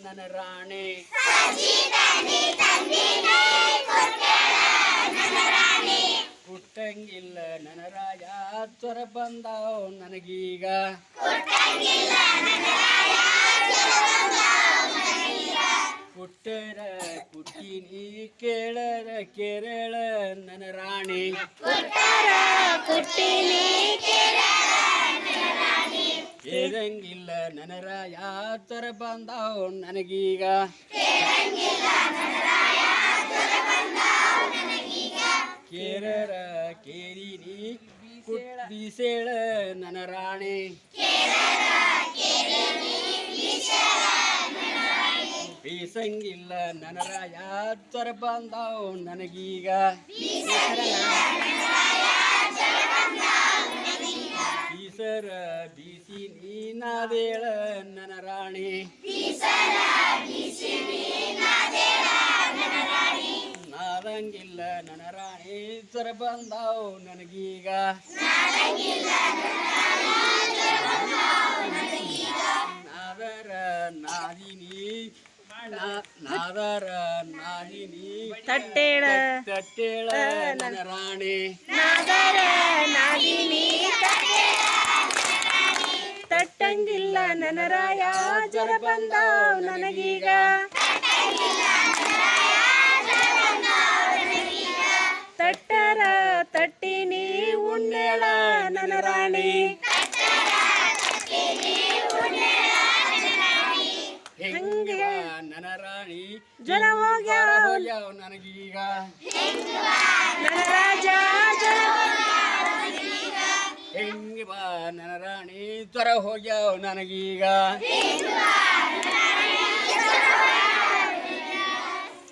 ನನ್ನ ರಾಣಿ ಕುಟ್ಟಂಗಿಲ್ಲ ನನ್ನ ರಾಜ ಜ್ವರ ಬಂದಾವ್ ನನಗೀಗ ಕುಟ್ಟರ ಕುಟ್ಟಿನಿ ಕೇಳರ ಕೇರಳ ನನ್ನ ರಾಣಿ ಕೇಳಂಗಿಲ್ಲ ನನ್ನ ರಾಯ ಜ್ವರ ಬಂದಾವ್ ನನಗೀಗ ಕೇರರ ಕೇರಿನಿ ಬೀಸೇಳ ನನ್ನ ರಾಣಿ ಬೀಸಂಗಿಲ್ಲ ನನ್ನ ರಾಯ ಜ್ವರ ಬಂದಾವ್ ನನಗೀಗ ಬೀಸರ ಬೀಸಿ ನೀನಾದೇಳ ನನ್ನ ರಾಣಿ ನಾದಂಗಿಲ್ಲ ನನ್ನ ರಾಣಿ ಜ್ವರ ಬಂದಾವ್ ನನಗೀಗ ನಾದರ ನಾದಿನಿ ನಾದರ ನಾದಿನಿ ತಟ್ಟೇಳ ತಟ್ಟೇಳ ನನ್ನ ರಾಣಿ ನಾದರ ನಾದಿನಿ ತಟ್ಟಂಗಿಲ್ಲ ನನ್ನ ರಾಯ ಜ್ವರ ಬಂದಾವ್ ನನಗೀಗ ತಟ್ಟರ ತಟ್ಟಿನಿ ಉಣ್ಣೇಳ ನನ್ನ ರಾಣಿ ಹೆಂಗ ನನ್ನ ರಾಣಿ ಜ್ವರ ಹೋಗ್ಯಾವ ನನಗೀಗ ನನ್ನ ರಾಜ ಹೆಂಗ ಬಾ ನನ್ನ ರಾಣಿ ಜ್ವರ ಹೋಗ್ಯಾವ ನನಗೀಗ